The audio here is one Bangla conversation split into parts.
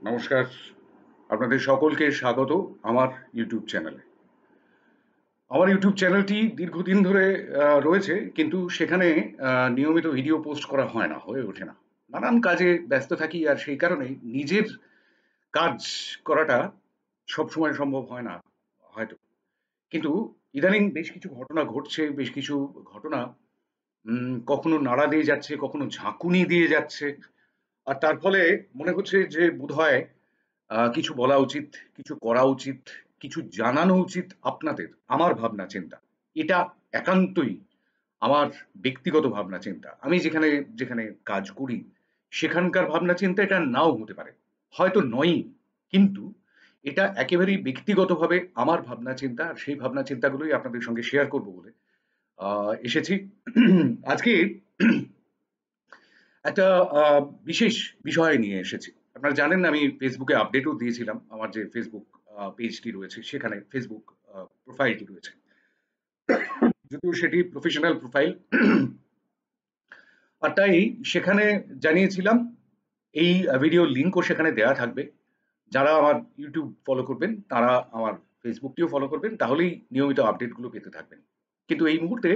নমস্কার, আপনাদের সকলকে স্বাগত আমার ইউটিউব চ্যানেলে। আমার ইউটিউব চ্যানেলটি দীর্ঘদিন ধরে রয়েছে, কিন্তু সেখানে নিয়মিত ভিডিও পোস্ট করা হয় না, হয়ে ওঠে না। নানান কাজে ব্যস্ত থাকি, আর সেই কারণে নিজের কাজ করাটা সবসময় সম্ভব হয় না হয়তো। কিন্তু ইদানিং বেশ কিছু ঘটনা ঘটছে, বেশ কিছু ঘটনা কখনো নাড়া দিয়ে যাচ্ছে, কখনো ঝাঁকুনি দিয়ে যাচ্ছে। আর তার ফলে মনে হচ্ছে যে বোধহয় কিছু বলা উচিত, কিছু করা উচিত, কিছু জানানো উচিত আপনাদের। আমার ভাবনা চিন্তা। এটা একান্তই আমার ব্যক্তিগত ভাবনা চিন্তা। আমি যেখানে কাজ করি, সেখানকার ভাবনা চিন্তা এটা নাও হতে পারে। হয়তো নয়ই। কিন্তু এটা একেবারেই ব্যক্তিগতভাবে আমার ভাবনা চিন্তা। আর সেই ভাবনা চিন্তাগুলোই আপনাদের সঙ্গে শেয়ার করব বলে আ এসেছি। আজকে একটা আ বিশেষ বিষয় নিয়ে এসেছি। আপনারা জানেন আমি Facebook এ আপডেটও দিয়েছিলাম। আমার যে Facebook পেজটি রয়েছে সেখানে Facebook প্রোফাইলটি রয়েছে। যদিও সেটি প্রফেশনাল প্রোফাইল। আর তাই সেখানে জানিয়েছিলাম এই ভিডিওর লিংকও সেখানে দেয়া থাকবে। যারা আমার YouTube ফলো করবেন তারা আমার Facebook টিও ফলো করবেন। তাহলেই নিয়মিত আপডেটগুলো পেতে থাকবেন। কিন্তু এই মুহূর্তে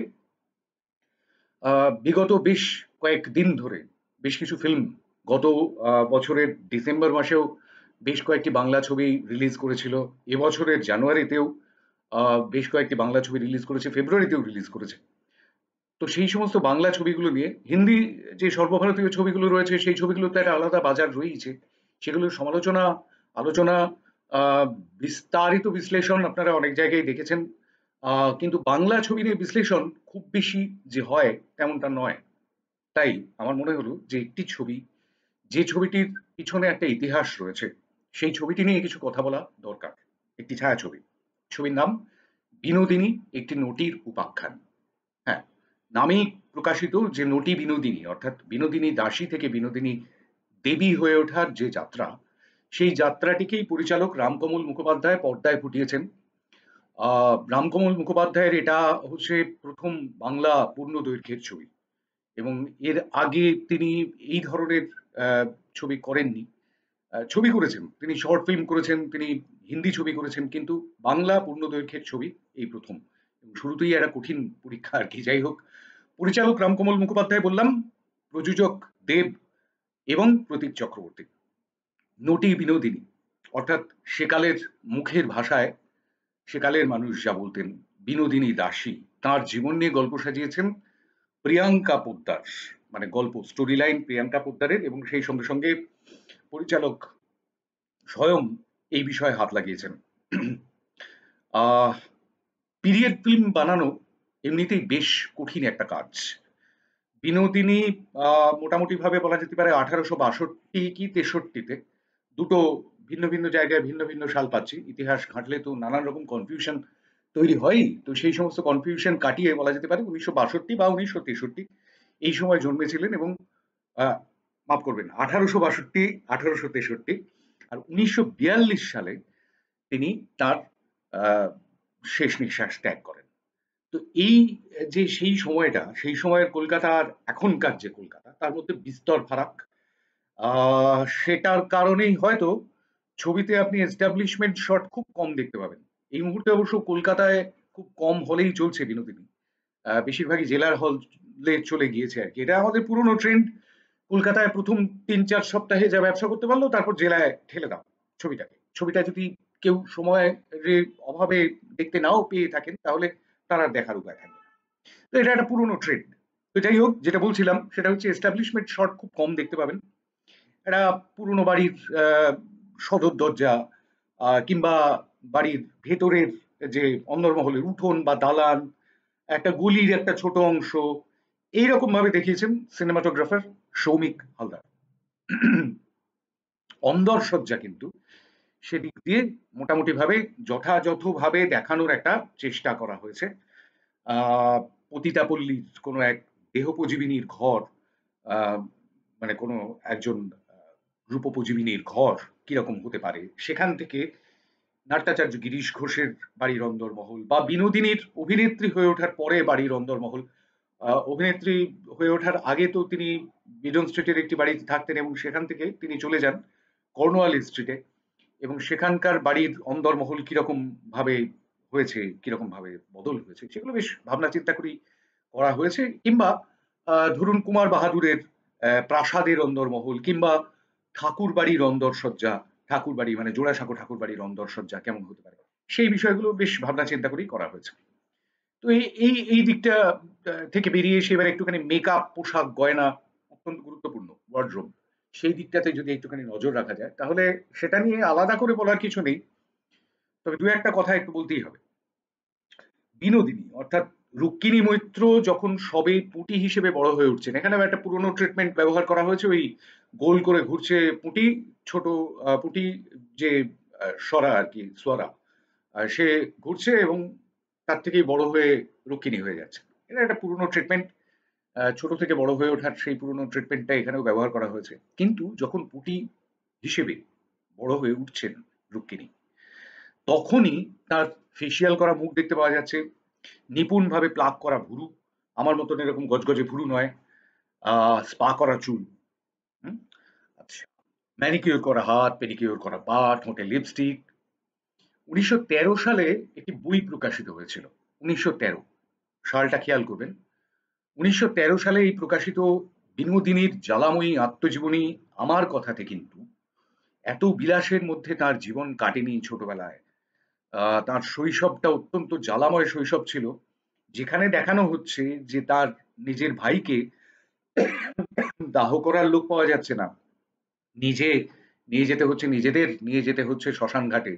আ বিগত বেশ কয়েকদিন ধরে বেশ কিছু ফিল্ম গত বছরের ডিসেম্বর মাসেও বেশ কয়েকটি বাংলা ছবি রিলিজ করেছিল। এবছরের জানুয়ারিতেও আ বেশ কয়েকটি বাংলা ছবি রিলিজ করেছে, ফেব্রুয়ারিতেও রিলিজ করেছে। তো সেই সমস্ত বাংলা ছবিগুলো নিয়ে হিন্দি যে সর্বভারতীয় ছবিগুলো রয়েছে সেই ছবিগুলোর তো একটা আলাদা বাজার রয়েইছে। সেগুলোর সমালোচনা, আলোচনা, আ বিস্তারিত বিশ্লেষণ আপনারা অনেক জায়গায় দেখেছেন। আ কিন্তু বাংলা ছবি নিয়ে বিশ্লেষণ খুব বেশি যে হয় তেমনটা নয়। তাই আমার মনে হলো যে একটি ছবি, যে ছবিটির পিছনে একটা ইতিহাস রয়েছে, সেই ছবিটি নিয়ে কিছু কথা বলা দরকার। একটি ছায়াছবি। ছবির নাম 'বিনোদিনী একটি নটীর উপাখ্যান'। হ্যাঁ, নামেই প্রকাশিত যে নটি বিনোদিনী অর্থাৎ বিনোদিনী দাসী থেকে বিনোদিনী দেবী হয়ে ওঠার যে যাত্রা, সেই যাত্রাটিকেই পরিচালক রামকমল মুখোপাধ্যায় পর্দায় ফুটিয়েছেন। আ রামকমল মুখোপাধ্যায়ের এটা হচ্ছে ১ম বাংলা পূর্ণ দৈর্ঘ্যের ছবি এবং এর আগে তিনি এই ধরনের অ্যা ছবি করেননি। ছবি করেছেন, তিনি শর্ট ফিল্ম করেছেন, তিনি হিন্দি ছবি করেছেন, কিন্তু বাংলা পূর্ণ দৈর্ঘ্যের ছবি এই ১ম। এবং শুরুতেই একটা কঠিন পরীক্ষা আরকি। যাই হোক, পরিচালক রামকমল মুখোপাধ্যায় বললাম, প্রযোজক দেব এবং প্রতীক চক্রবর্তী। নটি বিনোদিনী অর্থাৎ সেকালের মুখের ভাষায় সেকালের মানুষ যা বলতেন, বিনোদিনী দাসী। তাঁর জীবন নিয়ে গল্প সাজিয়েছেন প্রিয়াঙ্কা পোদ্দার। মানে গল্প, স্টোরি লাইন প্রিয়াঙ্কা পোদ্দারের এবং সেই সঙ্গে, সঙ্গে পরিচালক স্বয়ং এই বিষয়ে হাত লাগিয়েছেন। আহ পিরিয়ড ফিল্ম বানানো এমনিতেই বেশ কঠিন একটা কাজ। বিনোদিনী মোটামুটিভাবে বলা যেতে পারে ১৮৬২ কি ৬৩ তে দুটো ভিন্ন, ভিন্ন জায়গায় ভিন্ন, ভিন্ন সাল পাচ্ছি। ইতিহাস ঘাঁটলে তো নানান রকম কনফিউশন তৈরি হয়ই। তো সেই সমস্ত কনফিউশন কাটিয়ে বলা যেতে পারে ১৯৬২ বা ১৯৬৩ এই সময় জন্মেছিলেন এবং আ মাফ করবেন ১৮৬২, ১৮৬৩ আর ১৯৪২ সালে তিনি তার আ শেষ নিঃশ্বাস ত্যাগ করেন। তো এই যে সেই সময়টা, সেই সময়ের কলকাতা আর এখনকার যে কলকাতা, তার মধ্যে বিস্তর ফারাক। আ সেটার কারণেই হয়তো ছবিতে আপনি এস্টাবলিশমেন্ট শট খুব কম দেখতে পাবেন। এই মুহূর্তে অবশ্য কলকাতায় খুব কম হলেই চলছে বিনোদিনী। বেশিরভাগই জেলার হলে চলে গিয়েছে আরকি। এটা আমাদের পুরনো ট্রেন্ড। কলকাতায় ১ম ৩-৪ সপ্তাহে যা ব্যবসা করতে পারল, তারপর জেলায় ঠেলে দাও ছবিটাকে। ছবিটা যদি কেউ সময়ের অভাবে দেখতে নাও পেয়ে থাকেন, তাহলে তার আর দেখার উপায় থাকবে না। তো এটা একটা পুরনো ট্রেন্ড। তো যাই হোক, যেটা বলছিলাম সেটা হচ্ছে এস্টাবলিশমেন্ট শট খুব কম দেখতে পাবেন। একটা পুরনো বাড়ির সদর দরজা কিংবা বাড়ির ভেতরের যে অন্দরমহলের উঠোন বা দালান, একটা গলির একটা ছোট অংশ, এইরকম ভাবে দেখিয়েছেন সিনেমাটোগ্রাফার সৌমিক হালদার। অন্দরসজ্জা কিন্তু সেদিক দিয়ে মোটামুটিভাবে যথাযথভাবে দেখানোর একটা চেষ্টা করা হয়েছে। আ পতিতাপল্লীর কোনো এক দেহোপজীবিনীর ঘর, আ মানে কোনো একজন আ রূপোপজীবিনীর ঘর কিরকম হতে পারে? সেখান থেকে নাট্যাচার্য গিরিশ ঘোষের বাড়ির অন্দরমহল বা বিনোদিনীর অভিনেত্রী হয়ে ওঠার পরে বাড়ির অন্দরমহল। অভিনেত্রী হয়ে ওঠার আগে তো তিনি বিডন স্ট্রিটের একটি বাড়িতে থাকতেন এবং সেখান থেকে তিনি চলে যান কর্নওয়ালিস স্ট্রিটে, এবং সেখানকার বাড়ির অন্দরমহল কিরকম ভাবে হয়েছে, কিরকম ভাবে বদল হয়েছে, সেগুলো বেশ ভাবনা চিন্তা করেই করা হয়েছে। কিংবা ধরুন কুমার বাহাদুরের প্রাসাদের অন্দরমহল, কিংবা ঠাকুর বাড়ির অন্দরসজ্জা, ঠাকুর বাড়ি মানে জোড়াসাঁকো ঠাকুর বাড়ির অন্দরসজ্জা কেমন হতে পারে, সেই বিষয়গুলো বেশ ভাবনা চিন্তা করেই করা হয়েছে। তো এই দিকটা থেকে বেরিয়ে এসে এবার একটুখানি মেকআপ, পোশাক, গয়না অত্যন্ত গুরুত্বপূর্ণ, ওয়ার্ডরোব, সেই দিকটাতে যদি একটুখানি নজর রাখা যায় তাহলে সেটা নিয়ে আলাদা করে বলার কিছু নেই। তবে দু একটা কথা একটু বলতেই হবে। বিনোদিনী অর্থাৎ রুক্মিণী মৈত্র যখন সবে পুঁটি হিসেবে বড় হয়ে উঠছেন, এখানে একটা পুরনো ট্রিটমেন্ট ব্যবহার করা হয়েছে, ওই গোল করে ঘুরছে পুঁটি, ছোট পুঁটি যে সরা আর কি, সোয়ারা, সে ঘুরছে এবং তার থেকেই বড় হয়ে রুক্মিণী হয়ে যাচ্ছে। এটা একটা পুরনো ট্রিটমেন্ট, ছোট থেকে বড় হয়ে ওঠার সেই পুরনো ট্রিটমেন্টটা এখানেও ব্যবহার করা হয়েছে। কিন্তু যখন পুঁটি হিসেবে বড় হয়ে উঠছেন রুক্মিণী, তখনই তার ফেসিয়াল করা মুখ দেখতে পাওয়া যাচ্ছে, নিপুণভাবে প্লাক করা ভুরু, আমার মতন এরকম গজগজে ভুরু নয়, স্পা করা চুল, হুম? আচ্ছা, ম্যানিকিউর করা হাত, পেডিকিউর করা পা, ঠোঁটে লিপস্টিক। ১৯১৩ সালে একটি বই প্রকাশিত হয়েছিল। ১৯১৩ সালটা খেয়াল করবেন। ১৯১৩ সালে এই প্রকাশিত বিনোদিনীর জ্বালাময়ী আত্মজীবনী আমার কথাতে কিন্তু এত বিলাসের মধ্যে তার জীবন কাটেনি ছোটবেলায়। তার শৈশবটা অত্যন্ত জ্বালাময় শৈশব ছিল, যেখানে দেখানো হচ্ছে যে তার নিজের ভাইকে দাহ করার লোক পাওয়া যাচ্ছে না, নিজে নিয়ে যেতে হচ্ছে, নিজেদের নিয়ে যেতে হচ্ছে শ্মশান ঘাটে।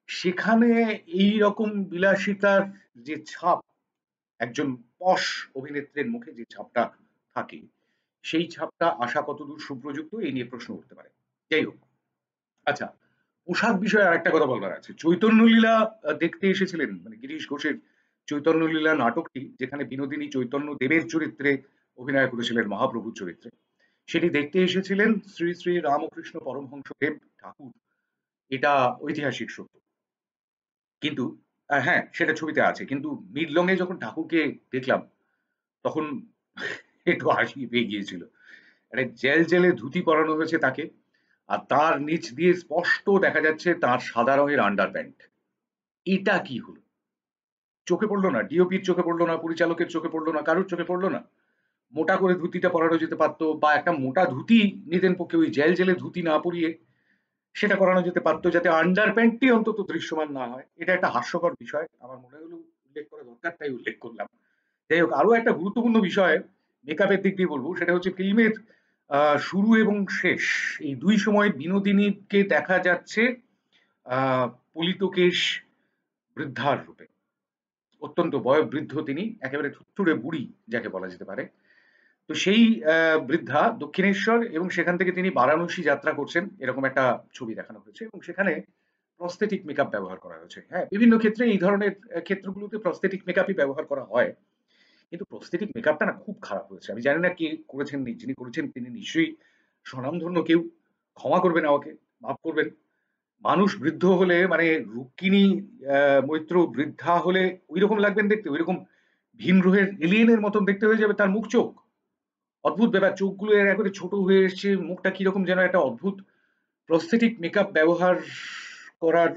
সেখানে এই রকম বিলাসিতার যে ছাপ, একজন পশ অভিনেত্রীর মুখে যে ছাপটা থাকে, সেই ছাপটা আসা কতদূর সুপ্রযুক্ত, এই নিয়ে প্রশ্ন উঠতে পারে। যাই হোক, আচ্ছা, পোশাক বিষয়ে আরেকটা কথা বলার আছে। চৈতন্যলীলা দেখতে এসেছিলেন, মানে গিরিশ ঘোষের চৈতন্যলীলা নাটকটি, যেখানে বিনোদিনী চৈতন্য দেবের চরিত্রে অভিনয় করেছিলেন, মহাপ্রভুর চরিত্রে। সেটি দেখতে এসেছিলেন শ্রী শ্রী রামকৃষ্ণ পরমহংসদেব ঠাকুর। এটা ঐতিহাসিক সত্য। কিন্তু হ্যাঁ, সেটা ছবিতে আছে। কিন্তু মিডলং এ যখন ঠাকুরকে দেখলাম, তখন একটু হাসি পেয়ে গিয়েছিল। একটা জেল ধুতি পরানো হয়েছে তাকে, আর তার নিচ দিয়ে স্পষ্ট দেখা যাচ্ছে তার সাদা রঙের আন্ডারপ্যান্ট। এটা কি হলো? চোখে পড়ল না, ডিওপির চোখে পড়ল না, পরিচালকের চোখে পড়ল না, কারুর চোখে পড়ল না। মোটা করে ধুতিটা পরানো যেতে পারতো, বা একটা মোটা ধুতি নিতেন পক্ষে, ওই জেলে ধুতি না পরিয়ে সেটা করানো যেতে পারতো, যাতে আন্ডারপ্যান্টটি অন্তত দৃশ্যমান না হয়। এটা একটা হাস্যকর বিষয়, আমার মনে হলো উল্লেখ করা দরকার, তাই উল্লেখ করলাম। যাই হোক, আরো একটা গুরুত্বপূর্ণ বিষয় মেকআপের দিক দিয়ে বলবো, সেটা হচ্ছে ফিল্মের শুরু এবং শেষ, এই দুই সময় বিনোদিনীকে দেখা যাচ্ছে পলিতকেশ বৃদ্ধার রূপে। অত্যন্ত বয়োবৃদ্ধ তিনি, একেবারে থুড়থুড়ে বুড়ি যাকে বলা যেতে পারে। তো সেই বৃদ্ধা দক্ষিণেশ্বর, এবং সেখান থেকে তিনি বারাণসী যাত্রা করছেন, এরকম একটা ছবি দেখানো হয়েছে, এবং সেখানে প্রস্থেটিক মেকআপ ব্যবহার করা হয়েছে। হ্যাঁ, বিভিন্ন ক্ষেত্রে এই ধরনের ক্ষেত্রগুলোতে প্রস্থেটিক মেকআপই ব্যবহার করা হয়। কিন্তু প্রস্থেটিক মেকআপটা না খুব খারাপ হয়েছে। আমি জানি না কে করেছেন, যিনি করেছেন তিনি নিশ্চয়ই স্বনামধন্য কেউ। ক্ষমা করবেন আমাকে, মাফ করবেন। মানুষ বৃদ্ধ হলে, মানে রুক্মিণী মৈত্র বৃদ্ধা হলে ঐরকম লাগবেন দেখতে, ঐরকম ভিন গ্রহের এলিয়েনের মতন দেখতে হয়ে যাবে তার মুখ চোখ। অদ্ভুত ব্যাপার, চোখগুলো একেবারে ছোট হয়ে এসছে, মুখটা কিরকম যেন একটা অদ্ভুত। প্রস্থেটিক মেকআপ ব্যবহার করার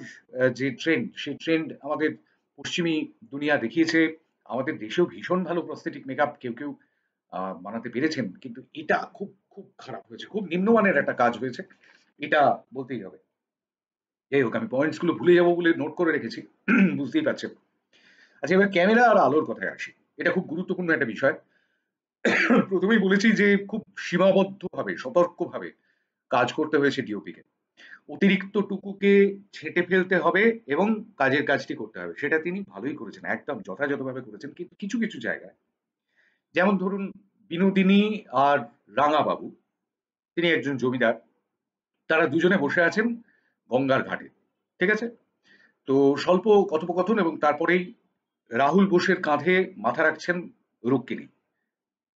যে ট্রেন্ড, সেই ট্রেন্ড আমাদের পশ্চিমী দুনিয়া দেখিয়েছে। আমাদের দেশেও ভীষণ ভালো প্রস্থেটিক মেকআপ কেউ কেউ বানাতে পেরেছেন, কিন্তু এটা খুব খুব খারাপ হয়েছে, খুব নিম্নমানের একটা কাজ হয়েছে, এটা বলতেই হবে। যাই হোক, আমি পয়েন্টস গুলো ভুলে যাবো বলে নোট করে রেখেছি, বুঝতেই পারছেন। আচ্ছা, এবার ক্যামেরা আর আলোর কথায় আসি। এটা খুব গুরুত্বপূর্ণ একটা বিষয়। প্রথমেই বলেছি যে খুব সীমাবদ্ধভাবে, সতর্কভাবে কাজ করতে হয়েছে ডিওপিকে। অতিরিক্ত টুকুকে ছেঁটে ফেলতে হবে এবং কাজের কাজটি করতে হবে। সেটা তিনি ভালোই করেছেন, একদম যথাযথভাবে করেছেন। কিন্তু কিছু কিছু জায়গায়, যেমন ধরুন বিনোদিনী আর রাঙাবাবু, তিনি একজন জমিদার, তারা দুজনে বসে আছেন গঙ্গার ঘাটে, ঠিক আছে? তো স্বল্প কথোপকথন, এবং তারপরেই রাহুল বোসের কাঁধে মাথা রাখছেন রুক্মিণী।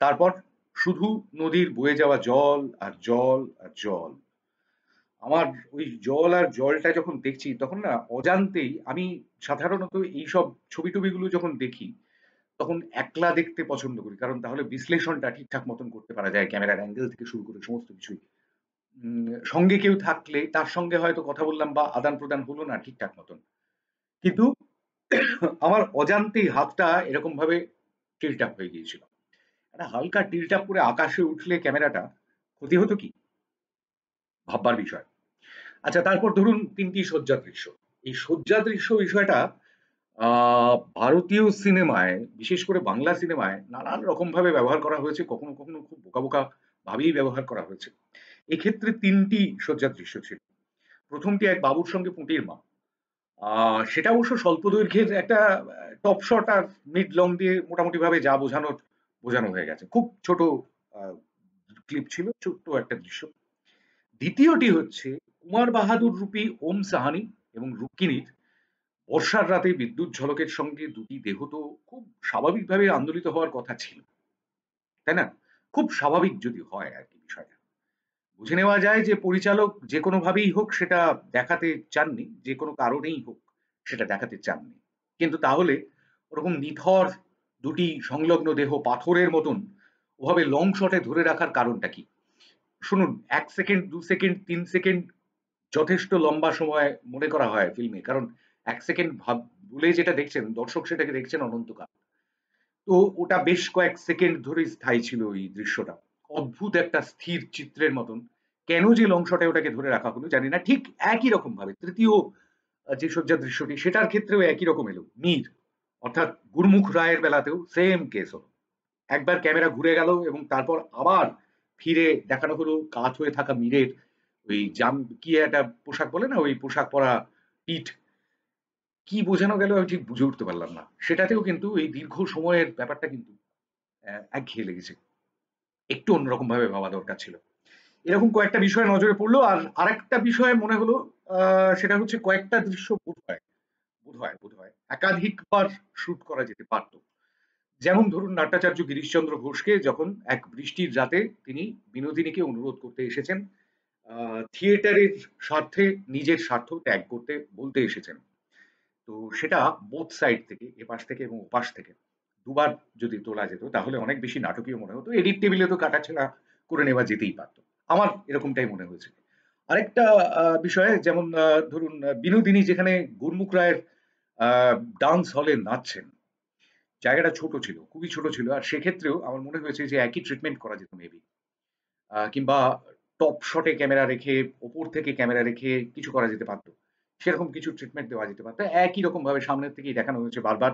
তারপর শুধু নদীর বয়ে যাওয়া জল আর জল আর জল। আমার ওই জল আর জলটা যখন দেখছি, তখন না অজান্তেই আমি সাধারণত এইসব ছবি-টবিগুলো যখন দেখি, তখন একলা দেখতে পছন্দ করি। কারণ তাহলে বিশ্লেষণটা ঠিকঠাক মতন করতে পারা যায়। ক্যামেরার অ্যাঙ্গেল থেকে শুরু করে সমস্ত কিছুই। সঙ্গে কেউ থাকলে তার সঙ্গে হয়তো কথা বললাম বা আদান প্রদান হলো না ঠিকঠাক মতন, কিন্তু আমার অজান্তেই হাতটা এরকম ভাবে টিল্ট আপ হয়ে গিয়েছিল। একটা হালকা টিল্ট আপ করে আকাশে উঠলে ক্যামেরাটা ক্ষতি হতো কি, ভাববার বিষয়। আচ্ছা, তারপর ধরুন ৩টি শয্যা দৃশ্য। এই শয্যা দৃশ্য বিষয়টা আ ভারতীয় সিনেমায়, বিশেষ করে বাংলা সিনেমায় নানান রকমভাবে ব্যবহার করা হয়েছে। কখনো, কখনো খুব বোকা, বোকা ভাবেই ব্যবহার করা হয়েছে। এক্ষেত্রে ৩টি শয্যা দৃশ্য ছিল। ১ম টি এক বাবুর সঙ্গে পুঁটির মা। আ সেটা অবশ্য স্বল্প দৈর্ঘ্যের একটা টপ শট আর মিড লং দিয়ে মোটামুটিভাবে যা বোঝানোর, বোঝানো হয়ে গেছে। খুব ছোট আ ক্লিপ ছিল, ছোট্ট একটা দৃশ্য। দ্বিতীয়টি হচ্ছে কুমার বাহাদুর রূপী ওম সাহানি এবং রুক্মিণীর বর্ষার রাতে বিদ্যুৎ ঝলকের সঙ্গে দুটি দেহ তো খুব স্বাভাবিকভাবে আন্দোলিত হওয়ার কথা ছিল। তাই না? খুব স্বাভাবিক যদি হয় আরকি বিষয়টা। বুঝে নেওয়া যায় যে পরিচালক যেকোনোভাবেই হোক সেটা দেখাতে চাননি, যেকোনো কারণেই হোক সেটা দেখাতে চাননি। কিন্তু তাহলে ওরকম নিথর দুটি সংলগ্ন দেহ পাথরের মতন ওভাবে লং শটে ধরে রাখার কারণটা কি? শুনুন, ১ সেকেন্ড, ২ সেকেন্ড, ৩ সেকেন্ড যথেষ্ট লম্বা সময় মনে করা হয় ফিল্মে। কারণ ১ সেকেন্ড ভুলে যেটা দেখছেন, দর্শক সেটাকে দেখছেন অনন্তকাল। তো ওটা বেশ কয়েক সেকেন্ড ধরে স্থায়ী ছিল ওই দৃশ্যটা। অদ্ভুত একটা স্থির চিত্রের মতন। কেন যে লং শটে ওটাকে ধরে রাখা হলো জানি না। ঠিক একই রকমভাবে ৩য় যে শয্যা দৃশ্যটি সেটার ক্ষেত্রেও একই রকম এলো। মীর অর্থাৎ গুরমুখ রায়ের বেলাতেও সেম কেস হলো। একবার ক্যামেরা ঘুরে গেল এবং তারপর আবার ফিরে দেখানো হলো কাত হয়ে থাকা মীরের ওই কি একটা পোশাক বলে না? ওই পোশাক পরা পিঠ। কি বোঝানো গেল আমি ঠিক বুঝে উঠতে পারলাম না। সেটাতেও কিন্তু এই দীর্ঘ সময়ের ব্যাপারটা কিন্তু একঘেয়ে লেগেছে। একটু অন্যরকমভাবে ভাবা দরকার ছিল। এরকম কয়েকটা বিষয় নজরে পড়লো। আর আরেকটা বিষয় মনে হলো, আ সেটা হচ্ছে কয়েকটা দৃশ্য বোধহয় একাধিকবার শুট করা যেতে পারত। যেমন ধরুন নাট্যাচার্য গিরিশচন্দ্র ঘোষকে যখন এক বৃষ্টির রাতে তিনি বিনোদিনীকে অনুরোধ করতে এসেছেন, আ থিয়েটারের স্বার্থে নিজের স্বার্থ ত্যাগ করতে বলতে এসেছেন। তো সেটা বোথ সাইড থেকে, এপাশ থেকে এবং ওপাশ থেকে দুবার যদি তোলা যেত তাহলে অনেক বেশি নাটকীয় মনে হতো। এডিট টেবিলে তো কাটাছেঁড়া করে নেওয়া যেতেই পারত। আমার এরকমটাই মনে হয়েছে। আরেকটা বিষয় যেমন ধরুন বিনোদিনী যেখানে গুরমুখ রায়ের আ ডান্স হলে নাচছেন, জায়গাটা ছোট ছিল, খুবই ছোট ছিল। আর সেক্ষেত্রেও আমার মনে হয়েছে যে একই ট্রিটমেন্ট করা যেত মেবি। কিংবা টপ শটে ক্যামেরা রেখে, ওপর থেকে ক্যামেরা রেখে কিছু করা যেতে পারত। সেরকম কিছু ট্রিটমেন্ট দেওয়া যেতে পারত। একই রকমভাবে সামনের থেকেই দেখানো হয়েছে বারবার।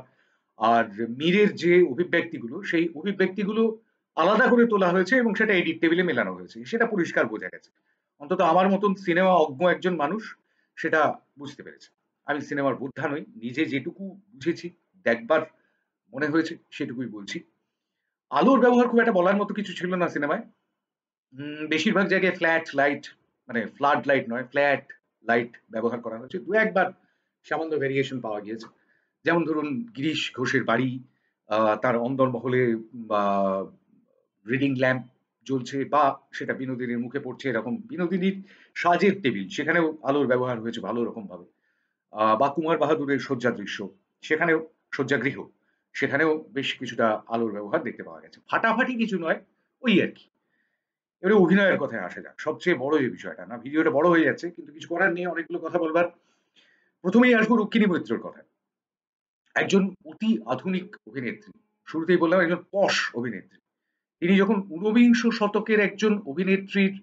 আর মীরের যে অভিব্যক্তিগুলো, সেই অভিব্যক্তিগুলো আলাদা করে তোলা হয়েছে এবং সেটা এডিট টেবিলে মেলানো হয়েছে। সেটা পরিষ্কার বোঝা গেছে। অন্তত আমার মতন সিনেমা অজ্ঞ একজন মানুষ সেটা বুঝতে পেরেছে। আমি সিনেমার বোদ্ধা নই। নিজে যেটুকু বুঝেছি, দেখবার মনে হয়েছে সেটুকুই বলছি। আলোর ব্যবহার খুব একটা বলার মতো কিছু ছিল না সিনেমায়। বেশিরভাগ জায়গায় ফ্ল্যাট লাইট, মানে ফ্লাড লাইট নয়, ফ্ল্যাট লাইট ব্যবহার করা হয়েছে। ২-১ বার সামান্য ভেরিয়েশন পাওয়া গিয়েছে। যেমন ধরুন গিরিশ ঘোষের বাড়ি, তার অন্দরমহলে বা রিডিং ল্যাম্প জ্বলছে বা সেটা বিনোদিনীর মুখে পড়ছে এরকম। বিনোদিনীর সাজের টেবিল সেখানেও আলোর ব্যবহার হয়েছে ভালো রকমভাবে। বা কুমার বাহাদুরের শয্যা দৃশ্য, সেখানেও শয্যাগৃহ, সেখানেও বেশ কিছুটা আলোর ব্যবহার দেখতে পাওয়া গেছে। ফাটাফাটি কিছু নয়, ওই আরকি। এবারে অভিনয়ের কথায় আসা যাক। সবচেয়ে বড় যে বিষয়টা না, ভিডিওটা বড় হয়ে যাচ্ছে কিন্তু কিছু করার নেই, অনেকগুলো কথা বলবার। ১ম এই আসবো রুক্মিণী মৈত্রর কথায়। একজন অতি আধুনিক অভিনেত্রী। শুরুতেই বললাম একজন পশ অভিনেত্রী। তিনি যখন ঊনবিংশ শতকের একজন অভিনেত্রীর,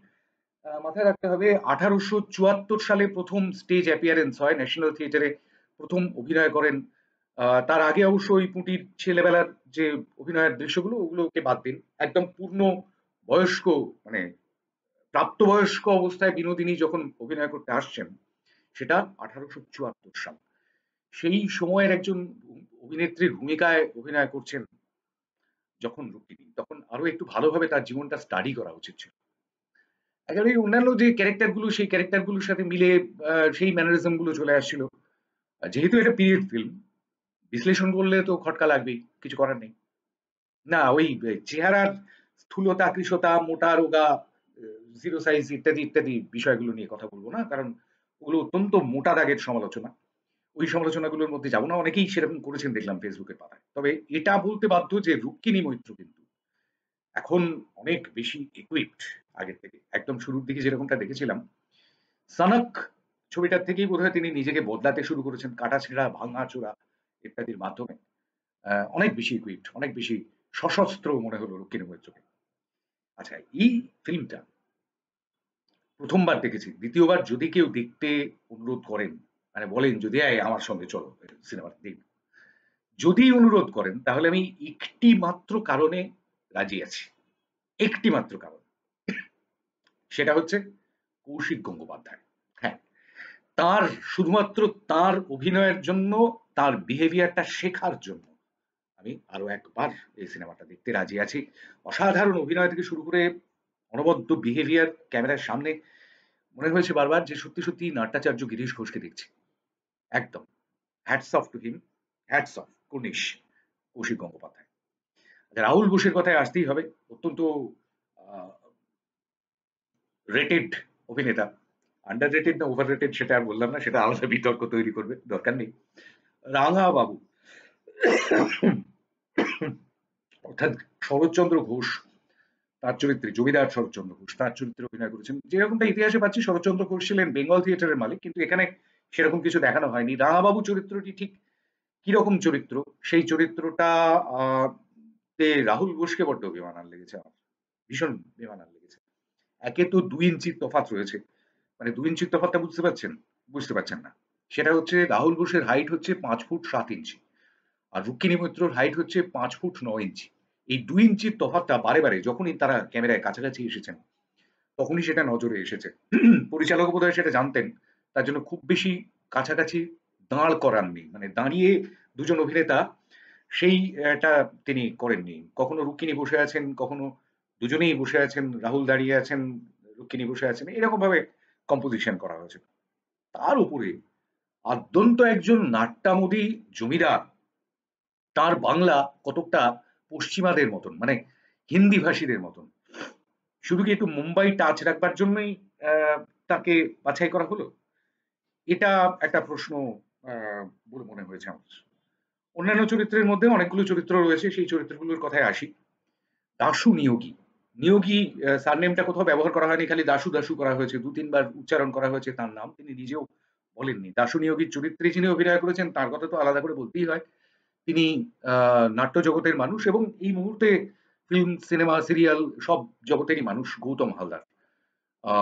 মাথায় রাখতে হবে ১৮৭৪ সালে ১ম স্টেজ অ্যাপিয়ারেন্স হয় ন্যাশনাল থিয়েটারে, ১ম অভিনয় করেন। তার আগে অবশ্য ওই পুঁটির ছেলেবেলার যে অভিনয়ের দৃশ্যগুলো ওগুলোকে বাদ দিন। একদম পূর্ণ বয়স্ক, মানে প্রাপ্তবয়স্ক অবস্থায় বিনোদিনী যখন অভিনয় করতে আসছেন, সেটা ১৮৭৪ সাল। সেই সময়ের একজন অভিনেত্রীর ভূমিকায় অভিনয় করছেন যখন রুক্মিণী, তখন আরো একটু ভালোভাবে তার জীবনটা স্টাডি করা উচিত ছিল। একেবারেই অন্যান্য যে ক্যারেক্টার গুলো, সেই ক্যারেক্টার গুলোর সাথে মিলে সেই ম্যানারিজম গুলো চলে আসছিল। যেহেতু এটা পিরিয়ড ফিল্ম, বিশ্লেষণ করলে তো খটকা লাগবেই, কিছু করার নেই। না, ওই চেহারার স্থূলতা, কৃশতা, মোটা, রোগা, জিরো সাইজ ইত্যাদি, ইত্যাদি বিষয়গুলো নিয়ে কথা বলব না। কারণ ওগুলো অত্যন্ত মোটা দাগের সমালোচনা। ওই সমালোচনাগুলোর মধ্যে যাব না। অনেকেই সেরকম করেছেন দেখলাম ফেসবুকের পাতায়। তবে এটা বলতে বাধ্য যে রুক্মিণী মৈত্র কিন্তু এখন অনেক বেশি equipped আগের থেকে। একদম শুরুর দিকে যেরকমটা দেখেছিলাম, সনক ছবিটার থেকেই বোধহয় তিনি নিজেকে বদলাতে শুরু করেছেন কাটাছেঁড়া, ভাঙাচোরা ইত্যাদির মাধ্যমে। অনেক বেশি equipped, অনেক বেশি সশস্ত্র মনে হলো রুক্মিণী মৈত্রকে। আচ্ছা, এই ফিল্মটা ১ম বার দেখেছি। ২য় বার যদি কেউ দেখতে অনুরোধ করেন, মানে বলেন যদি, "এই আমার সঙ্গে চলো সিনেমাটা দেখব।" যদি অনুরোধ করেন তাহলে আমি একটি মাত্র কারণে রাজি আছি। একটি মাত্র কারণ। সেটা হচ্ছে কৌশিক গঙ্গোপাধ্যায়। হ্যাঁ, তার শুধুমাত্র তার অভিনয়ের জন্য, তার বিহেভিয়ারটা শেখার জন্য আমি আরো একবার এই সিনেমাটা দেখতে রাজি আছি। অসাধারণ অভিনয় থেকে শুরু করে অনবদ্য বিহেভিয়ার ক্যামেরার সামনে মনে হয়েছে বারবার যে সত্যি, সত্যি নাট্যাচার্য গিরিশ ঘোষকে দেখছি। একদম। Hats off to him, hats off কুর্নিশ কৌশিক গঙ্গোপাধ্যায়। আচ্ছা, রাহুল বোসের কথায় আসতেই হবে। অত্যন্ত আ রেটেড অভিনেতা। আন্ডার রেটেড না ওভার রেটেড সেটা আর বললাম না, সেটা আলাদা বিতর্ক তৈরি করবে, দরকার নেই। রাঙা বাবু অর্থাৎ শরৎচন্দ্র ঘোষ তার চরিত্রে, জমিদার শরৎচন্দ্র ঘোষ তার চরিত্রে অভিনয় করেছেন। যেরকমটা ইতিহাসে পাচ্ছি শরৎচন্দ্র ঘোষ ছিলেন বেঙ্গল থিয়েটারের মালিক, কিন্তু এখানে সেরকম কিছু দেখানো হয়নি। রাঙাবাবু চরিত্রটি ঠিক কিরকম চরিত্র, সেই চরিত্রটা তে রাহুল বোসকে বড্ড বেমানান লেগেছে আমার, ভীষণ বেমানান লেগেছে। একে তো ২ ইঞ্চির তফাৎ রয়েছে, মানে ২ ইঞ্চির তফাৎটা বুঝতে পারছেন? বুঝতে পারছেন না। সেটা হচ্ছে রাহুল বোসের হাইট হচ্ছে ৫ ফুট ৭ ইঞ্চি। আর রুক্মিণী মৈত্রর হাইট হচ্ছে ৫ ফুট ৯ ইঞ্চি। এই ২ ইঞ্চির তফাৎটা বারে, বারে যখনই তারা ক্যামেরায় কাছাকাছি এসেছেন, তখনই সেটা নজরে এসেছে। পরিচালকও বোধহয় সেটা জানতেন। তার জন্য খুব বেশি কাছাকাছি দাঁড় করাননি। মানে দাঁড়িয়ে দুজন অভিনেতা সেই টা তিনি করেননি। কখনো রুক্মিণী বসে আছেন, কখনো দুজনেই বসে আছেন, রাহুল দাঁড়িয়ে আছেন, রুক্মিণী বসে আছেন। এরকমভাবে কম্পোজিশন করা হয়েছে। তার উপরে আদ্যন্ত একজন নাট্যামোদী জমিদার, তার বাংলা কতকটা পশ্চিমাদের মতন, মানে হিন্দি ভাষীদের মতন। শুধু কি একটু মুম্বাই টাচ রাখবার জন্যই তাকে বাছাই করা হলো? এটা একটা প্রশ্ন আ বলে মনে হয়েছে আমার। অন্যান্য চরিত্রের মধ্যে অনেকগুলো চরিত্র রয়েছে, সেই চরিত্রগুলোর কথায় আসি। দাশু নিয়োগী। নিয়োগী সারনেমটা কোথাও ব্যবহার করা হয়নি, খালি দাশু, দাশু করা হয়েছে। ২-৩ বার উচ্চারণ করা হয়েছে তার নাম। তিনি নিজেও বলেননি। দাশু নিয়োগীর চরিত্রে যিনি অভিনয় করেছেন তার কথা তো আলাদা করে বলতেই হয়। তিনি আ নাট্য জগতের মানুষ এবং এই মুহূর্তে ফিল্ম, সিনেমা, সিরিয়াল সব জগতেরই মানুষ গৌতম হালদার। আ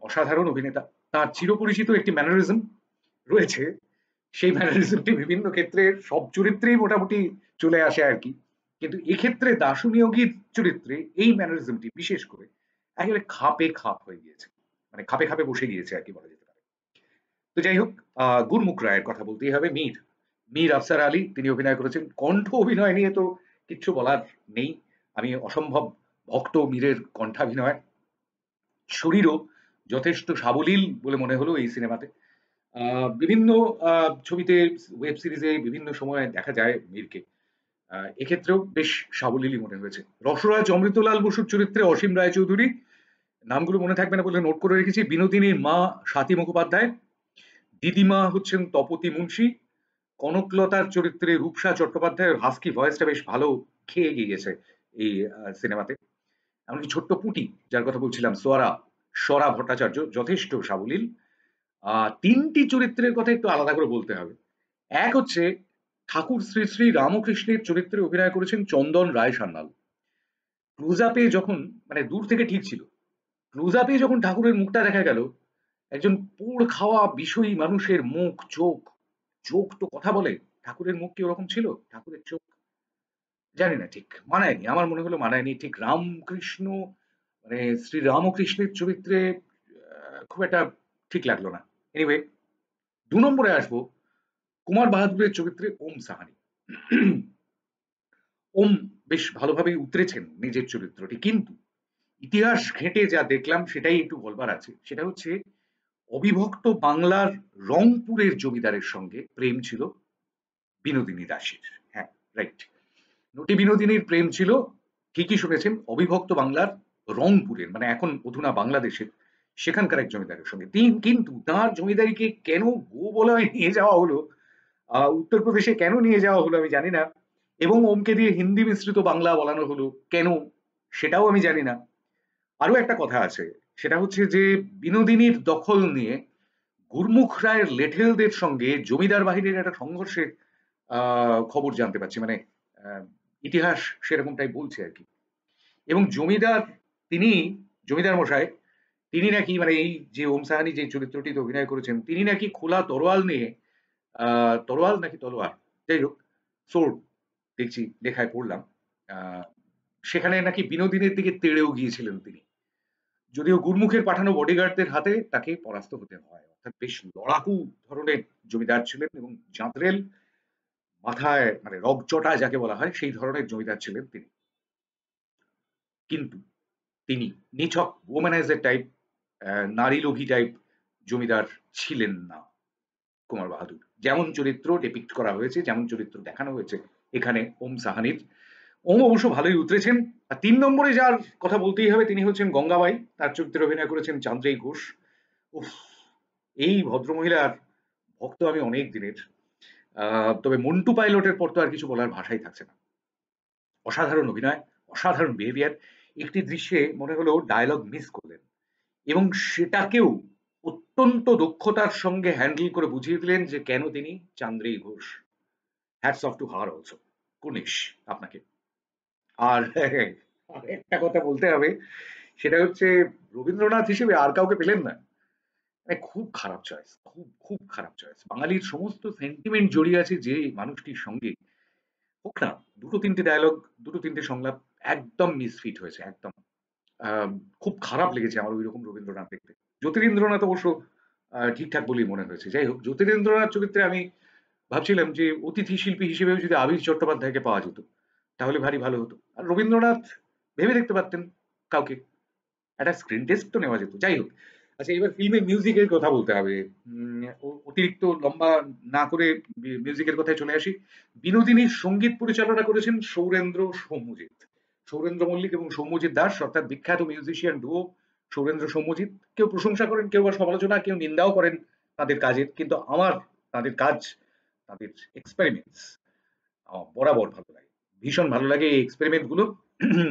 অসাধারণ অভিনেতা। তার চিরপরিচিত একটি ম্যানারিজম রয়েছে। সেই ম্যানারিজমটি বিভিন্ন ক্ষেত্রে সব চরিত্রেই মোটামুটি চলে আসে আরকি। কিন্তু এক্ষেত্রে দাশু নিয়োগীর চরিত্রে এই ম্যানারিজমটি বিশেষ করে একেবারে খাপে খাপ হয়ে গিয়েছে। মানে খাপে, খাপে বসে গিয়েছে আরকি বলা যেতে পারে। তো যাই হোক, গুরমুখ রায়ের কথা বলতেই হবে। মীর, মীর আফসার আলী তিনি অভিনয় করেছেন। কণ্ঠ অভিনয় নিয়ে তো কিচ্ছু বলার নেই। আমি অসম্ভব ভক্ত মীরের কণ্ঠাভিনয়। শরীরও যথেষ্ট সাবলীল বলে মনে হলো এই সিনেমাতে। আ বিভিন্ন আ ছবিতে, ওয়েব সিরিজে বিভিন্ন সময়ে দেখা যায় মীরকে। এক্ষেত্রেও বেশ সাবলীলই মনে হয়েছে। রসরাজ অমৃতলাল বসুর চরিত্রে অসীম রায়চৌধুরী, নামগুলো মনে থাকবে না বলে নোট করে রেখেছি। বিনোদিনীর মা স্বাতী মুখোপাধ্যায়, দিদিমা হচ্ছেন তপতী মুন্সী, কনকলতার চরিত্রে রূপসা চট্টোপাধ্যায়ের হাস্কি ভয়েসটা বেশ ভালো খেয়ে গিয়েছে এই সিনেমাতে। এমনকি ছোট্ট পুঁটি, যার কথা বলছিলাম, স্বরা ভট্টাচার্য যথেষ্ট সাবলীল। ৩ টি চরিত্রের কথা একটু আলাদা করে বলতে হবে। এক হচ্ছে ঠাকুর শ্রী, শ্রী রামকৃষ্ণের চরিত্রে অভিনয় করেছেন চন্দন রায় সান্যাল। ক্লোজ আপে যখন, মানে দূর থেকে ঠিক ছিল। ক্লোজ আপে যখন ঠাকুরের মুখটা দেখা গেল, একজন পোড় খাওয়া বিষয়ী মানুষের মুখ, চোখ, চোখ তো কথা বলে। ঠাকুরের মুখ কি ওরকম ছিল? ঠাকুরের চোখ? জানি না ঠিক। মানায়নি। আমার মনে হলো মানায়নি। ঠিক রামকৃষ্ণ, মানে শ্রী রামকৃষ্ণের চরিত্রে খুব একটা ঠিক লাগলো না। এনিওয়ে, ২ নম্বরে আসবো কুমার বাহাদুরের চরিত্রে ওম সাহানি। ওম বেশ ভালোভাবেই উতরেছেন নিজের চরিত্রটি। কিন্তু ইতিহাস ঘেঁটে যা দেখলাম সেটাই একটু বলবার আছে। সেটা হচ্ছে অবিভক্ত বাংলার রংপুরের জমিদারের সঙ্গে প্রেম ছিল বিনোদিনী দাসের। হ্যাঁ, রাইট। নটি বিনোদিনীর প্রেম ছিল, ঠিকই শুনেছেন, অবিভক্ত বাংলার রংপুরের, মানে এখন অধুনা বাংলাদেশের সেখানকার এক জমিদারের সঙ্গে। কিন্তু তার জমিদারিকে কেন গোবলয়ে নিয়ে যাওয়া হলো, উত্তরপ্রদেশে কেন নিয়ে যাওয়া হলো আমি জানি না। এবং ওমকে দিয়ে হিন্দি মিশ্রিত বাংলা বলানো হলো কেন, সেটাও আমি জানি না। আরো একটা কথা আছে, সেটা হচ্ছে যে বিনোদিনীর দখল নিয়ে গুরমুখ রায়ের লেঠেলদের সঙ্গে জমিদার বাহিনীর একটা সংঘর্ষের খবর জানতে পাচ্ছি, মানে আহ, ইতিহাস সেরকমটাই বলছে আর কি। এবং জমিদার, তিনি, জমিদার মশাই, তিনি নাকি, মানে এই যে ওম সাহানি যে চরিত্রটিতে অভিনয় করেছেন, তিনি নাকি খোলা তরোয়াল নিয়ে, তরোয়াল নাকি তলোয়ার, যাই হোক, সোর্ড, দেখছি লেখায় পড়লাম, আহ, সেখানে নাকি বিনোদিনীর দিকে তেড়েও গিয়েছিলেন তিনি, যদিও গুরমুখের পাঠানো বডিগার্ডদের হাতে তাকে পরাস্ত হতে হয়। অর্থাৎ বেশ লড়াকু ধরনের জমিদার ছিলেন, এবং জাঁতরেল মাথায়, মানে রগচটা যাকে বলা হয়, সেই ধরনের জমিদার ছিলেন তিনি। কিন্তু তিনি নিছক ওম্যানাইজার টাইপ, নারী লোভী টাইপ জমিদার ছিলেন না কুমার বাহাদুর। যেমন চরিত্র ডিপিক্ট করা হয়েছে, যেমন চরিত্র দেখানো হয়েছে এখানে ওম সাহানির, ওম অবশ্য ভালোই উতরেছেন। আর ৩ নম্বরে যার কথা বলতেই হবে, তিনি হচ্ছেন গঙ্গাবাই। তার চরিত্রে অভিনয় করেছেন চান্দ্রেই ঘোষ। উফ! এই ভদ্রমহিলার ভক্ত আমি অনেক দিনের। তবে মন্টু পাইলটের পর তো আর কিছু বলার ভাষাই থাকছে না। অসাধারণ অভিনয়, অসাধারণ বিহেভিয়ার। একটি দৃশ্যে মনে হলো ডায়ালগ মিস করলেন, এবং সেটাকেও অত্যন্ত দক্ষতার সঙ্গে হ্যান্ডেল করে বুঝিয়ে দিলেন যে কেন তিনি Chandreyee Ghosh. Hats off to her also, কুনিশ আপনাকে। আর একটা কথা বলতে হবে, সেটা হচ্ছে রবীন্দ্রনাথ হিসেবে আর কাউকে পেলেন না। মানে খুব খারাপ চয়েস, খুব খুব খারাপ চয়েস। বাঙালির সমস্ত সেন্টিমেন্ট জড়িয়ে আছে যে মানুষটির সঙ্গে, হোক না দুটো তিনটে ডায়লগ, দুটো তিনটে সংলাপ একদম মিসফিট হয়েছে, একদম। আহ, খুব খারাপ লেগেছে আমার ওই রকম রবীন্দ্রনাথ দেখতে। জ্যোতিরিন্দ্রনাথ অবশ্য ঠিকঠাক বলেই মনে হয়েছে। যাই হোক, জ্যোতিরিন্দ্রনাথ চরিত্রে আমি ভাবছিলাম যে অতিথি শিল্পী হিসেবেও যদি আবির চট্টোপাধ্যায়কে পাওয়া যেত, তাহলে ভারী ভালো হতো। আর রবীন্দ্রনাথ ভেবে দেখতে পারতেন কাউকে, একটা স্ক্রিন টেস্ট তো নেওয়া যেত। যাই হোক, আচ্ছা, এবার ফিল্মের মিউজিকের কথা বলতে হবে। অতিরিক্ত লম্বা না করে মিউজিকের কথায় চলে আসি। বিনোদিনীর সঙ্গীত পরিচালনা করেছেন সৌরেন্দ্র সৌম্যজিৎ। সৌরেন্দ্র মল্লিক এবং সৌম্যজিৎ দাস, অর্থাৎ বিখ্যাত মিউজিশিয়ান ডুও সৌরেন্দ্র সৌম্যজিৎ। কেউ প্রশংসা করেন, কেউ বা সমালোচনা, কেউ নিন্দাও করেন তাদের কাজের, কিন্তু আমার তাদের কাজ, তাদের এক্সপেরিমেন্টস আমার বরাবর ভালো লাগে, ভীষণ ভালো লাগে এই এক্সপেরিমেন্ট গুলো।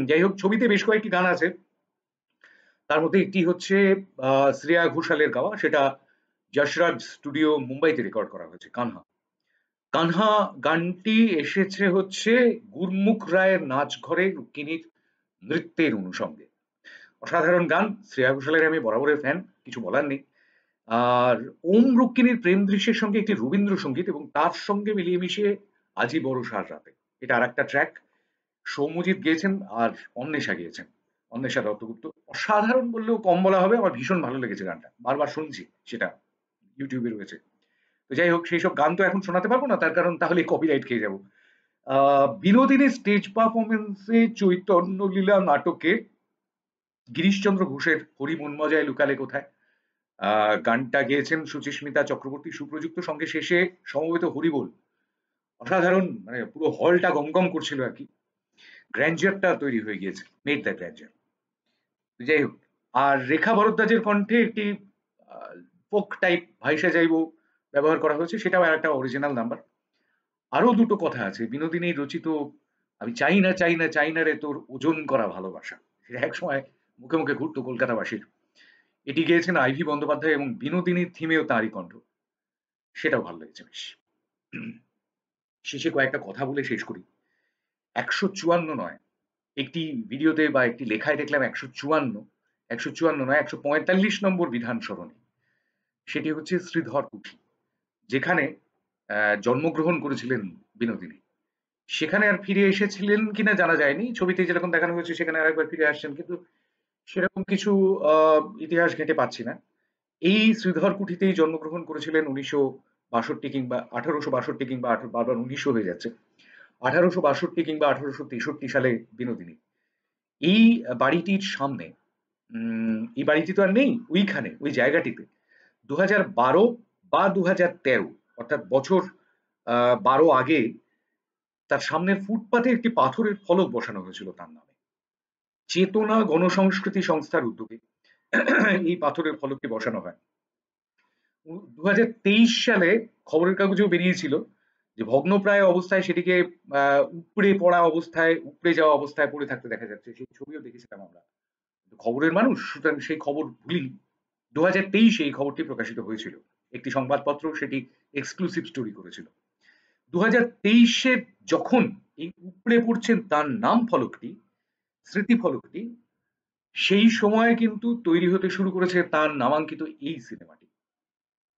যাই হোক, ছবিতে বেশ কয়েকটি গান আছে। তার মধ্যে একটি হচ্ছে শ্রেয়া ঘোষালের গাওয়া, সেটা যশরাজ স্টুডিও মুম্বাইতে রেকর্ড করা হয়েছে, কানহা। কানহা গানটি এসেছে হচ্ছে গুরমুখ রায়ের নাচ ঘরে রুক্মিণীর নৃত্যের অনুষঙ্গে। অসাধারণ গান, শ্রেয়া ঘোষালের আমি বরাবরের ফ্যান, কিছু বলার নেই। আর ওম রুক্মিণীর প্রেম দৃশ্যের সঙ্গে একটি রবীন্দ্রসঙ্গীত, এবং তার সঙ্গে মিলিয়ে মিশিয়ে আজি বড় রাতে, এটা আর একটা ট্র্যাক। সৌম্যজিৎ গেয়েছেন আর অন্বেষা গেয়েছেন, অন্বেষা দত্তগুপ্ত। অসাধারণ বললেও কম বলা হবে, আমার ভীষণ ভালো লেগেছে গানটা, বারবার শুনছি, সেটা ইউটিউবে রয়েছে। তো যাই হোক, সেই সব গান তো এখন শোনাতে পারবো না, তার কারণ তাহলে কপিরাইট খেয়ে যাবো। বিনোদিনীর স্টেজ পারফরমেন্সে চৈতন্য লীলা নাটকে গিরিশচন্দ্র ঘোষের হরি মন মজায় লুকালে কোথায়, গানটা গেয়েছেন সুচিস্মিতা চক্রবর্তী, সুপ্রযুক্ত সঙ্গে শেষে সমবেত হরিবোল। অসাধারণ, মানে পুরো হলটা গমগম করছিল আর কি। গ্র্যান্ডিয়ারটা তৈরি হয়ে গিয়েছে, মেড দ্য গ্র্যান্ডিয়ার। যাই হোক, আর রেখা ভরদ্বাজের কণ্ঠে একটি ফোক টাইপ ভাইসা যাইব ব্যবহার করা হয়েছে, সেটাও একটা অরিজিনাল নাম্বার। আরো দুটো কথা আছে বিনোদিনীর রচিত, আমি চাই না চাই না চাই না রে তোর ওজন করা ভালোবাসা, সেটা এক সময় মুখে মুখে ঘুরতো কলকাতাবাসীর। এটি গেয়েছেন আইভি বন্দ্যোপাধ্যায়, এবং বিনোদিনীর থিমেও তাঁরই কণ্ঠ, সেটাও ভালো লেগেছে বেশ। শেষে কয়েকটা কথা বলে শেষ করি। ১৫৪ নয়, একটি ভিডিওতে বা একটি লেখায় দেখলাম ১৫৪, ১৫৪ নয়, ১৪৫ নম্বর বিধান সরণি। সেটি হচ্ছে শ্রীধর কুঠি, যেখানে জন্মগ্রহণ করেছিলেন বিনোদিনী। সেখানে আর ফিরে এসেছিলেন কিনা জানা যায়নি, ছবিতে যেরকম দেখানো হয়েছে সেখানে আরেকবার ফিরে আসছেন, কিন্তু সেরকম কিছু ইতিহাস ঘেঁটে পাচ্ছি না। এই শ্রীধর কুঠিতেই জন্মগ্রহণ করেছিলেন ১৯৬২ কিংবা ১৮৬২ কিংবা বারবার ১৯০০ হয়ে যাচ্ছে, ১৮৬২ কিংবা ১৮৬৩ সালে বিনোদিনী। এই বাড়িটির সামনে, এই বাড়িটি তো আর নেই, ওইখানে ওই জায়গাটিতে ২০১২ বা ২০১৩, অর্থাৎ বছর ১২ আগে, তার সামনের ফুটপাতে একটি পাথরের ফলক বসানো হয়েছিল তার নামে। চেতনা গণসংস্কৃতি সংস্থার উদ্যোগে এই পাথরের ফলকটি বসানো হয়। ২০২৩ সালে খবরের কাগজেও বেরিয়েছিল যে ভগ্নপ্রায় অবস্থায় সেটিকে উপড়ে পড়া অবস্থায়, উপড়ে যাওয়া অবস্থায় পড়ে থাকতে দেখা যাচ্ছে, সেই ছবিও দেখেছিলাম আমরা। খবরের মানুষ, সুতরাং সেই খবর ভুলিনি। 2023 এই খবরটি প্রকাশিত হয়েছিল। একটি সংবাদপত্র সেটি এক্সক্লুসিভ স্টোরি করেছিল। 2023 যখন এই উপড়ে পড়ছেন তার নাম ফলকটি, স্মৃতি ফলকটি, সেই সময় কিন্তু তৈরি হতে শুরু করেছে তার নামাঙ্কিত এই সিনেমাটি।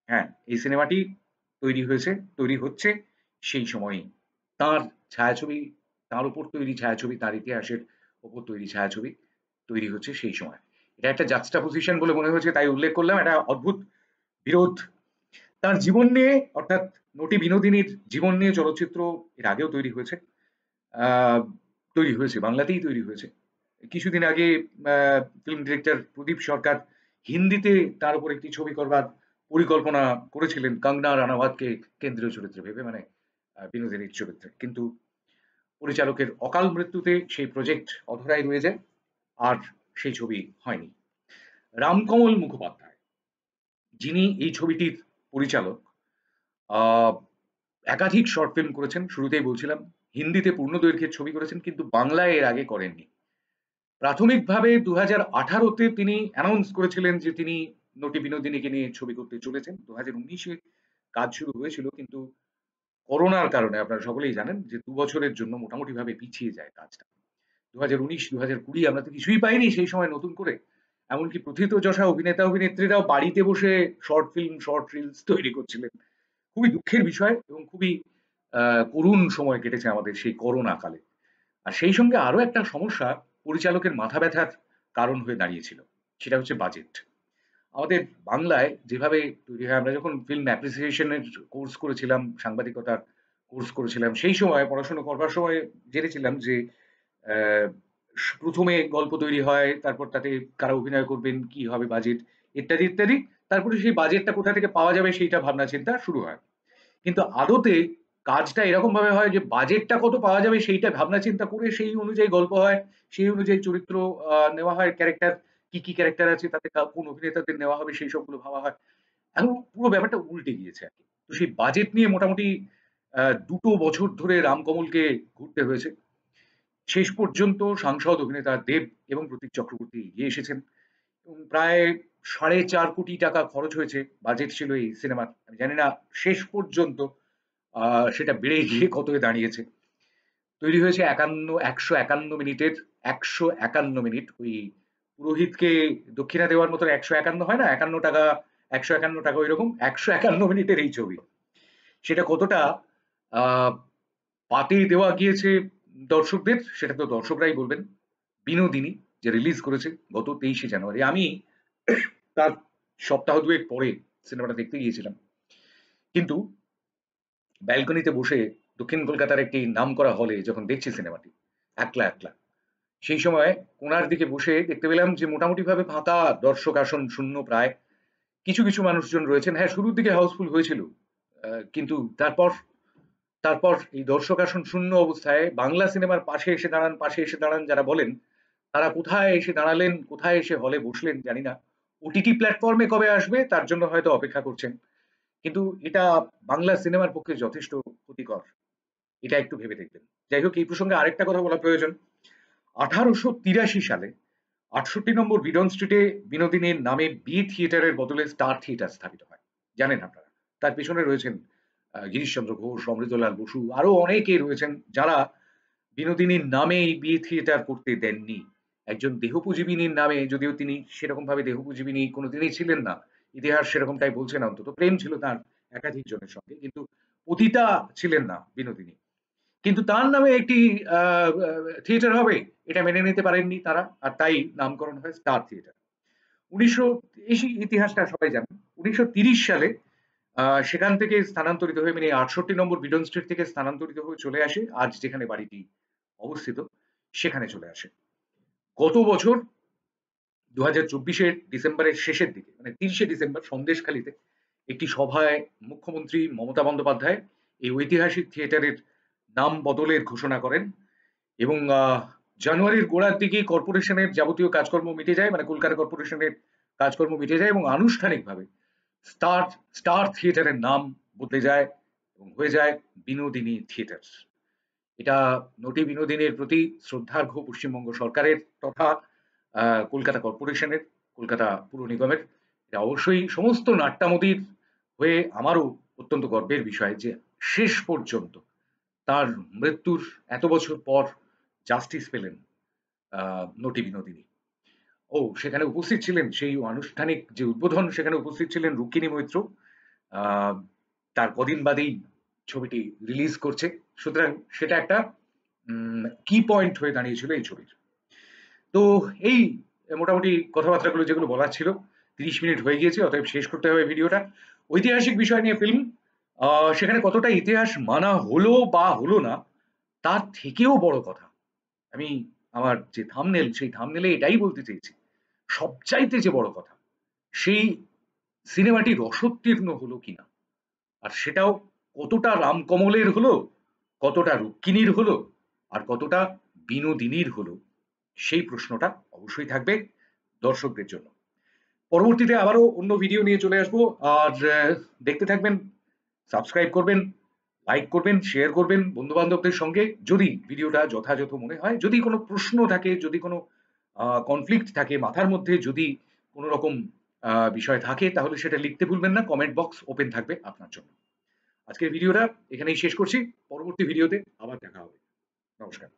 হ্যাঁ, এই সিনেমাটি তৈরি হচ্ছে সেই সময়েই। তাঁর ছায়াছবি, তাঁর উপর তৈরি ছায়াছবি, তাঁর ইতিহাসের উপর তৈরি ছায়াছবি তৈরি হচ্ছে সেই সময়। এটা একটা juxtaposition বলে মনে হয়েছে, তাই উল্লেখ করলাম। একটা অদ্ভুত বিরোধ। তার জীবন নিয়ে, অর্থাৎ নটি বিনোদিনীর জীবন নিয়ে চলচ্চিত্র এর আগেও আহ, তৈরি হয়েছে, বাংলাতেই তৈরি হয়েছে। কিছুদিন আগে ফিল্ম ডিরেক্টর প্রদীপ সরকার হিন্দিতে তার উপর একটি ছবি করবার পরিকল্পনা করেছিলেন কঙ্গনা রানাওয়াতকে কেন্দ্রীয় চরিত্রে ভেবে, মানে বিনোদিনীর চরিত্রে। কিন্তু পরিচালকের অকাল মৃত্যুতে সেই প্রজেক্ট অধরাই রয়ে যায়, আর সেই ছবি হয়নি। রামকমল মুখোপাধ্যায়, যিনি এই ছবিটির পরিচালক, আহ, একাধিক শর্ট ফিল্ম করেছেন। শুরুতেই বলছিলাম, হিন্দিতে পূর্ণদৈর্ঘ্যের ছবি করেছেন, কিন্তু বাংলায় এর আগে করেননি। প্রাথমিকভাবে 2018-তে তিনি অ্যানাউন্স করেছিলেন যে তিনি নটি বিনোদিনীকে নিয়ে ছবি করতে চলেছেন। 2019-এ কাজ শুরু হয়েছিল, কিন্তু করোনার কারণে আপনারা সকলেই জানেন যে 2 বছরের জন্য মোটামুটিভাবে পিছিয়ে যায় কাজটা। 2019, 2020 আমরা তো কিছুই পাইনি সেই সময় নতুন করে। এমনকি প্রথিতযশা অভিনেতা অভিনেত্রীরাও বাড়িতে বসে শর্ট ফিল্ম, শর্ট রিলস তৈরি করছিলেন। খুবই দুঃখের বিষয় এবং খুবই করুণ সময় কেটেছে আমাদের সেই করোনা কালে। আর সেই সঙ্গে আরো একটা সমস্যা পরিচালকের মাথা ব্যথার কারণ হয়ে দাঁড়িয়েছিল। সেটা হচ্ছে বাজেট। আমাদের বাংলায় যেভাবে তৈরি হয়, আমরা যখন ফিল্ম অ্যাপ্রিসিয়েশন এর কোর্স করেছিলাম, সাংবাদিকতার কোর্স করেছিলাম, সেই সময় পড়াশোনা করবার সময় জেনেছিলাম যে আহ, প্রথমে গল্প তৈরি হয়, তারপর তাতে কারা অভিনয় করবেন, কি হবে বাজেট, ইত্যাদি ইত্যাদি। তারপরে সেই বাজেটটা কোথা থেকে পাওয়া যাবে সেইটা ভাবনা চিন্তা শুরু হয়। কিন্তু আদতে কাজটা এরকম ভাবে হয় যে বাজেটটা কত পাওয়া যাবে সেইটা ভাবনা চিন্তা করে সেই অনুযায়ী গল্প হয়, সেই অনুযায়ী চরিত্র নেওয়া হয়, ক্যারেক্টার, কি ক্যারেক্টার আছে তাতে কোন অভিনেতাদের নেওয়া হবে সেই সবগুলো ভাবা হয়। এখন পুরো ব্যাপারটা উল্টে গিয়েছে আর কি। তো সেই বাজেট নিয়ে মোটামুটি 2 বছর ধরে রামকমলকে ঘুরতে হয়েছে। শেষ পর্যন্ত সাংসদ অভিনেতা দেব এবং প্রতীক চক্রবর্তী এগিয়ে এসেছেন এবং প্রায় 4.5 কোটি টাকা খরচ হয়েছে, বাজেট ছিল এই সিনেমার। আমি জানি না শেষ পর্যন্ত সেটা বেড়ে গিয়ে কতই দাঁড়িয়েছে। তৈরি হয়েছে 151 মিনিটের, 151 মিনিট। ওই পুরোহিতকে দক্ষিণা দেওয়ার মতন 151 হয় না, 51 টাকা, 151 টাকা, ওই রকম 151 মিনিটের এই ছবি। সেটা কতটা আহ পাতে দেওয়া গিয়েছে দর্শকদের, সেটা তো দর্শকরাই বলবেন। বিনোদিনী যে রিলিজ করেছে গত 23শে জানুয়ারি, আমি তার সপ্তাহ দুয়েক পরে সিনেমাটা দেখতে গিয়েছিলাম। কিন্তু ব্যালকনিতে বসে দক্ষিণ কলকাতার একটি নামকরা হলে যখন দেখছি সিনেমাটি একলা একলা, সেই সময় কোনার দিকে বসে দেখতে পেলাম যে মোটামুটি ভাবে ফাঁকা, দর্শক আসন শূন্য প্রায়। কিছু কিছু মানুষজন রয়েছেন, হ্যাঁ শুরুর দিকে হাউসফুল হয়েছিল, কিন্তু তারপর তারপর এই দর্শক আসন শূন্য অবস্থায় বাংলা সিনেমার পাশে এসে দাঁড়ান যারা বলেন, তারা কোথায় এসে দাঁড়ালেন, কোথায় এসে হলে বসলেন জানি না। ওটিটি প্ল্যাটফর্মে কবে আসবে তার জন্য হয়তো অপেক্ষা করছেন। কিন্তু এটা বাংলা সিনেমার পক্ষে যথেষ্ট ক্ষতিকর, এটা একটু ভেবে দেখবেন। যাই হোক, এই প্রসঙ্গে আরেকটা কথা বলা প্রয়োজন। 1883 সালে 68 নম্বর বিডন স্ট্রিটে বিনোদিনীর নামে বি থিয়েটারের বদলে স্টার থিয়েটার স্থাপিত হয়। জানেন আপনারা, তার পেছনে রয়েছেন গিরিশচন্দ্র ঘোষ, অমৃতলাল বসু, আরো অনেকে রয়েছেন যারা বিনোদিনীর নামে এই বি থিয়েটার করতে দেননি। একজন দেহোপজীবিনীর নামে, যদিও তিনি সেরকম ভাবে দেহোপজীবিনী কোনোদিনই ছিলেন না, ইতিহাস সেরকমটাই বলছে না, অন্তত প্রেম ছিল তার একাধিক জনের সঙ্গে, কিন্তু পতিতা ছিলেন না বিনোদিনী। কিন্তু তার নামে একটি থিয়েটার হবে এটা মেনে নিতে পারেননি তারা, আর তাই নামকরণ হয় স্টার থিয়েটার। উনিশশো, এই ইতিহাসটা সবাই জানেন। 1930 সালে সেখান থেকে স্থানান্তরিত হয়ে, মানে 68 নম্বর বিডন স্ট্রিট থেকে স্থানান্তরিত হয়ে চলে আসে আজ যেখানে বাড়িটি অবস্থিত, সেখানে চলে আসে। গত বছর 2024-এর ডিসেম্বরের শেষের দিকে, মানে 30শে ডিসেম্বর সন্দেশখালীতে একটি সভায় মুখ্যমন্ত্রী মমতা বন্দ্যোপাধ্যায় এই ঐতিহাসিক থিয়েটারের নাম বদলের ঘোষণা করেন এবং জানুয়ারির গোড়ার দিকেই কর্পোরেশনের যাবতীয় কাজকর্ম মিটে যায়, মানে কলকাতা কর্পোরেশনের কাজকর্ম মিটে যায় এবং আনুষ্ঠানিকভাবে স্টার স্টার থিয়েটারের নাম বদলে যায় এবং হয়ে যায় বিনোদিনী থিয়েটার। এটা নটি বিনোদিনীর প্রতি শ্রদ্ধার্ঘ্য পশ্চিমবঙ্গ সরকারের তথা কলকাতা কর্পোরেশনের, কলকাতা পুর নিগমের। এটা অবশ্যই সমস্ত নাট্যামোদীর হয়ে আমারও অত্যন্ত গর্বের বিষয় যে শেষ পর্যন্ত তার মৃত্যুর এত বছর পর জাস্টিস পেলেন নটি বিনোদিনী। সেখানে উপস্থিত ছিলেন সেই আনুষ্ঠানিক যে উদ্বোধন, সেখানে উপস্থিত ছিলেন রুক্মিণী মৈত্র। আ তার কদিন বাদেই ছবিটি রিলিজ করছে। সুতরাং সেটা একটা কি পয়েন্ট হয়ে দাঁড়িয়েছিল এই ছবির। তো এই মোটামুটি কথাবার্তাগুলো যেগুলো বলার ছিল, ৩০ মিনিট হয়ে গিয়েছে, অতএব শেষ করতে হবে ভিডিওটা। ঐতিহাসিক বিষয় নিয়ে ফিল্ম, আ সেখানে কতটা ইতিহাস মানা হলো বা হলো না, তার থেকেও বড় কথা, আমি আমার যে থাম্বনেল, সেই থাম্বনেলে এটাই বলতে চেয়েছি। সবচাইতে যে বড় কথা, সেই সিনেমাটি রসোত্তীর্ণ হলো কিনা। আর সেটাও কতটা রামকমলের হলো, কতটা রুক্মিণীর হলো, আর কতটা বিনোদিনীর হলো, সেই প্রশ্নটা অবশ্যই থাকবে দর্শকদের জন্য। পরবর্তীতে আবারও অন্য ভিডিও নিয়ে চলে আসবো। আর দেখতে থাকবেন, সাবস্ক্রাইব করবেন, লাইক করবেন, শেয়ার করবেন বন্ধু-বান্ধবদের সঙ্গে। যদি ভিডিওটা যথাযথ মনে হয়, যদি কোনো প্রশ্ন থাকে, যদি কোনো কনফ্লিক্ট থাকে মাথার মধ্যে, যদি কোনো রকম বিষয় থাকে, তাহলে সেটা লিখতে ভুলবেন না। কমেন্ট বক্স ওপেন থাকবে আপনার জন্য। আজকের ভিডিওটা এখানেই শেষ করছি। পরবর্তী ভিডিওতে আবার দেখা হবে। নমস্কার।